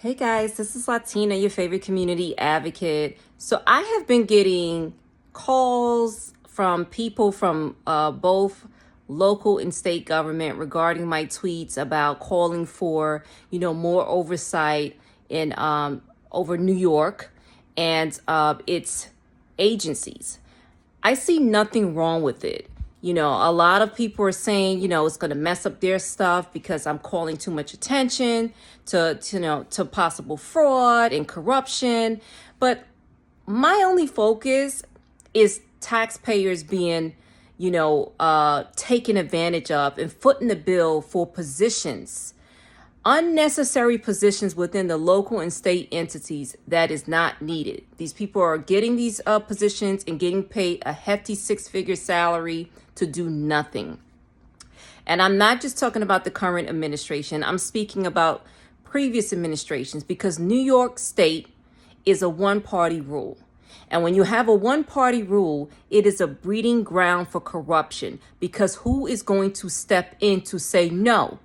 Hey guys, this is Latina, your favorite community advocate. So I have been getting calls from people from both local and state government regarding my tweets about calling for, more oversight in over New York and its agencies. I see nothing wrong with it. A lot of people are saying, it's going to mess up their stuff because I'm calling too much attention to possible fraud and corruption. But my only focus is taxpayers being, taken advantage of and footing the bill for positions, unnecessary positions within the local and state entities that is not needed. These people are getting these positions and getting paid a hefty six-figure salary to do nothing. And I'm not just talking about the current administration. I'm speaking about previous administrations, because New York State is a one-party rule. And when you have a one-party rule, it is a breeding ground for corruption, because who is going to step in to say, no,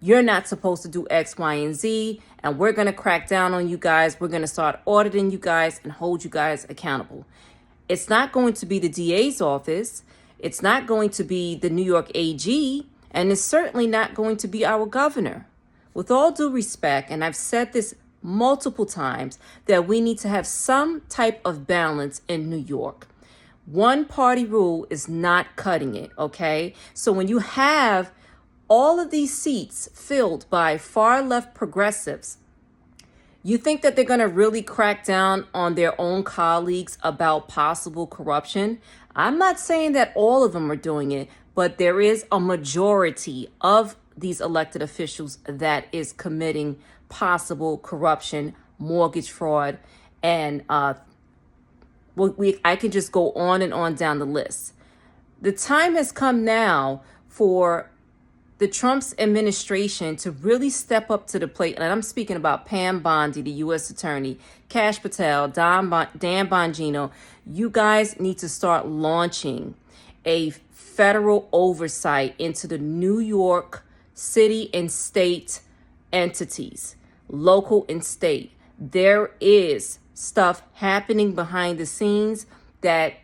you're not supposed to do X, Y, and Z, and we're going to crack down on you guys. We're going to start auditing you guys and hold you guys accountable. It's not going to be the DA's office. It's not going to be the New York AG, and it's certainly not going to be our governor. With all due respect, and I've said this multiple times, that we need to have some type of balance in New York. One party rule is not cutting it, okay? So when you have all of these seats filled by far left progressives, you think that they're going to really crack down on their own colleagues about possible corruption? I'm not saying that all of them are doing it, but there is a majority of these elected officials that is committing possible corruption, mortgage fraud, and I can just go on and on down the list. The time has come now for the Trump's administration to really step up to the plate. And I'm speaking about Pam Bondi, the U.S. Attorney, Kash Patel, Dan Bongino. You guys need to start launching a federal oversight into the New York City and state entities, local and state. There is stuff happening behind the scenes that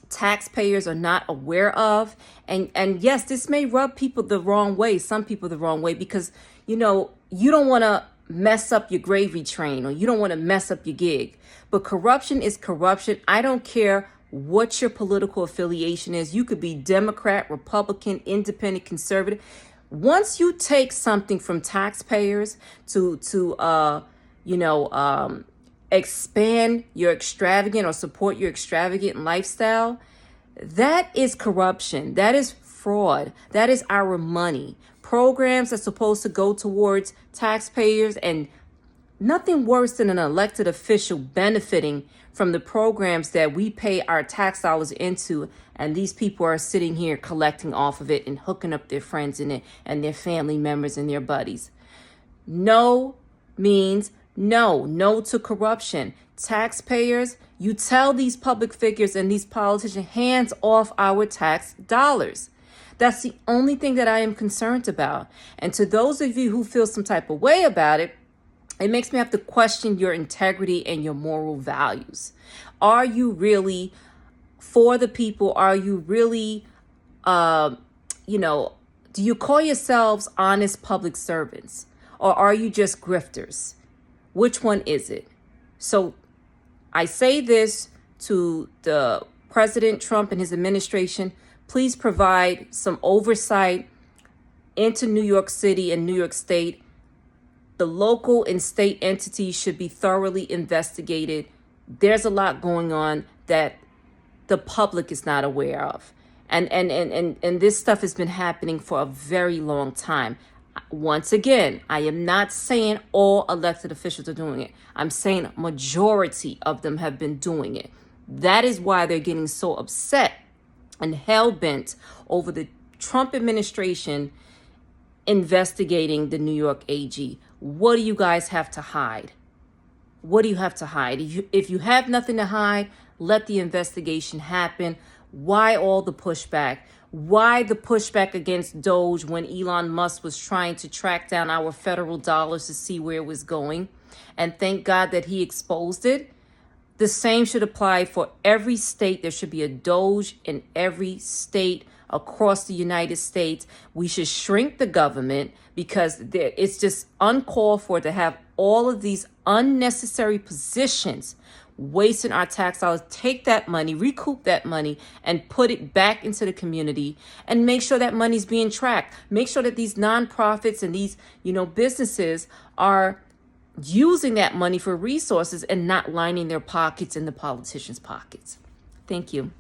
taxpayers are not aware of. And yes, this may rub people the wrong way, some people the wrong way, because, you don't want to mess up your gravy train, or you don't want to mess up your gig. But corruption is corruption. I don't care what your political affiliation is. You could be Democrat, Republican, Independent, Conservative. Once you take something from taxpayers to expand your extravagant or support your extravagant lifestyle, that is corruption. That is fraud. That is our money. Programs are supposed to go towards taxpayers, and nothing worse than an elected official benefiting from the programs that we pay our tax dollars into, and these people are sitting here collecting off of it and hooking up their friends in it and their family members and their buddies. No means no. No to corruption. Taxpayers, you tell these public figures and these politicians, hands off our tax dollars. That's the only thing that I am concerned about. And to those of you who feel some type of way about it, it makes me have to question your integrity and your moral values. Are you really for the people? Are you really, do you call yourselves honest public servants? Or are you just grifters? Which one is it? So I say this to the President Trump and his administration. Please provide some oversight into New York City and New York State. The local and state entities should be thoroughly investigated. There's a lot going on that the public is not aware of. And this stuff has been happening for a very long time. Once again, I am not saying all elected officials are doing it. I'm saying majority of them have been doing it. That is why they're getting so upset and hell-bent over the Trump administration investigating the New York AG. What do you guys have to hide? What do you have to hide? If you have nothing to hide, let the investigation happen. Why all the pushback? Why the pushback against Doge when Elon Musk was trying to track down our federal dollars to see where it was going? And thank God that he exposed it. The same should apply for every state. There should be a Doge in every state across the United States. We should shrink the government because it's just uncalled for to have all of these unnecessary positions wasting our tax dollars. Take that money, recoup that money, and put it back into the community, and make sure that money's being tracked. Make sure that these nonprofits and these, businesses are using that money for resources and not lining their pockets in the politicians' pockets. Thank you.